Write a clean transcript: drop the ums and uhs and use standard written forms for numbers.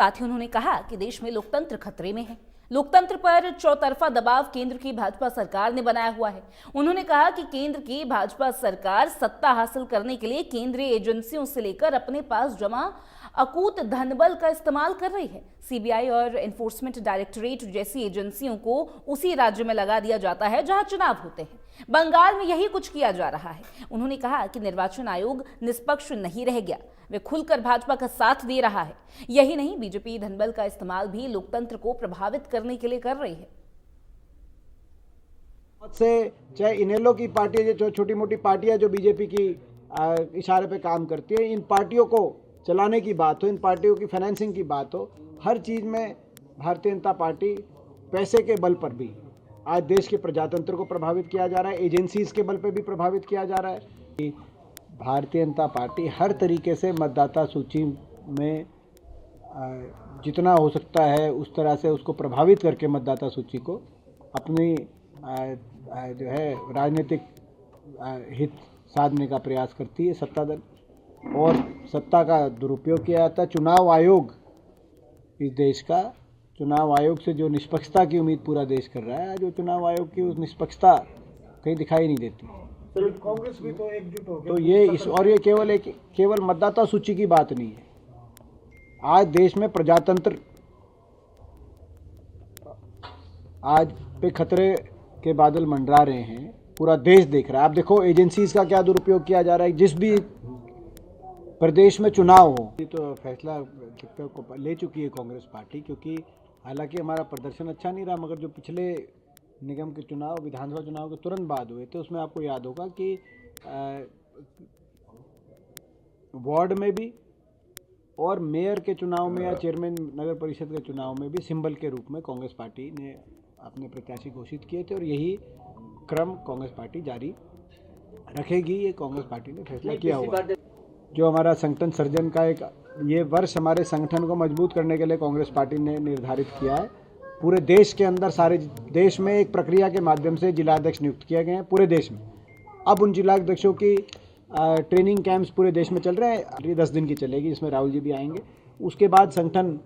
साथ ही उन्होंने कहा कि देश में लोकतंत्र खतरे में है। लोकतंत्र पर चौतरफा दबाव केंद्र की भाजपा सरकार ने बनाया हुआ है। उन्होंने कहा कि केंद्र की भाजपा सरकार सत्ता हासिल करने के लिए केंद्रीय एजेंसियों से लेकर अपने पास जमा अकूत धनबल का इस्तेमाल कर रही है। सीबीआई और एनफोर्समेंट डायरेक्टरेट जैसी एजेंसियों को उसी राज्य में लगा दिया जाता है जहां चुनाव होते हैं। बंगाल में यही कुछ किया जा रहा है। उन्होंने कहा कि निर्वाचन आयोग निष्पक्ष नहीं रह गया, वे खुलकर भाजपा का साथ दे रहा है। यही नहीं, बीजेपी धनबल का इस्तेमाल भी लोकतंत्र को प्रभावित करने के लिए कर रही है। से चाहे इनेलो की पार्टी, जो छोटी मोटी पार्टियां जो बीजेपी की इशारे पे काम करती है, इन पार्टियों को चलाने की बात हो, इन पार्टियों की फाइनेंसिंग की बात हो, हर चीज़ में भारतीय जनता पार्टी पैसे के बल पर भी आज देश के प्रजातंत्र को प्रभावित किया जा रहा है, एजेंसीज के बल पर भी प्रभावित किया जा रहा है। भारतीय जनता पार्टी हर तरीके से मतदाता सूची में जितना हो सकता है उस तरह से उसको प्रभावित करके मतदाता सूची को अपनी जो है राजनीतिक हित साधने का प्रयास करती है सत्ता दल, और सत्ता का दुरुपयोग किया जाता है। चुनाव आयोग, इस देश का चुनाव आयोग से जो निष्पक्षता की उम्मीद पूरा देश कर रहा है, जो चुनाव आयोग की उस निष्पक्षता कहीं दिखाई नहीं देती। कांग्रेस भी तो एकजुट हो गई। तो ये केवल मतदाता सूची की बात नहीं है। आज देश में प्रजातंत्र आज पे खतरे के बादल मंडरा रहे हैं, पूरा देश देख रहा है। आप देखो एजेंसीज का क्या दुरुपयोग किया जा रहा है। जिस भी प्रदेश में चुनाव हो, तो फैसला ले चुकी है कांग्रेस पार्टी, क्योंकि हालांकि हमारा प्रदर्शन अच्छा नहीं रहा, मगर जो पिछले निगम के चुनाव, विधानसभा चुनाव के तुरंत बाद हुए थे, उसमें आपको याद होगा कि वार्ड में भी और मेयर के चुनाव में या चेयरमैन नगर परिषद के चुनाव में भी सिंबल के रूप में कांग्रेस पार्टी ने अपने प्रत्याशी घोषित किए थे, और यही क्रम कांग्रेस पार्टी जारी रखेगी। ये कांग्रेस पार्टी ने फैसला किया हुआ है। जो हमारा संगठन सर्जन का एक ये वर्ष हमारे संगठन को मजबूत करने के लिए कांग्रेस पार्टी ने निर्धारित किया है। पूरे देश के अंदर, सारे देश में एक प्रक्रिया के माध्यम से जिलाध्यक्ष नियुक्त किए गए हैं पूरे देश में। अब उन जिलाध्यक्षों की ट्रेनिंग कैंप्स पूरे देश में चल रहे हैं। 10 दिन की चलेगी, जिसमें राहुल जी भी आएंगे। उसके बाद संगठन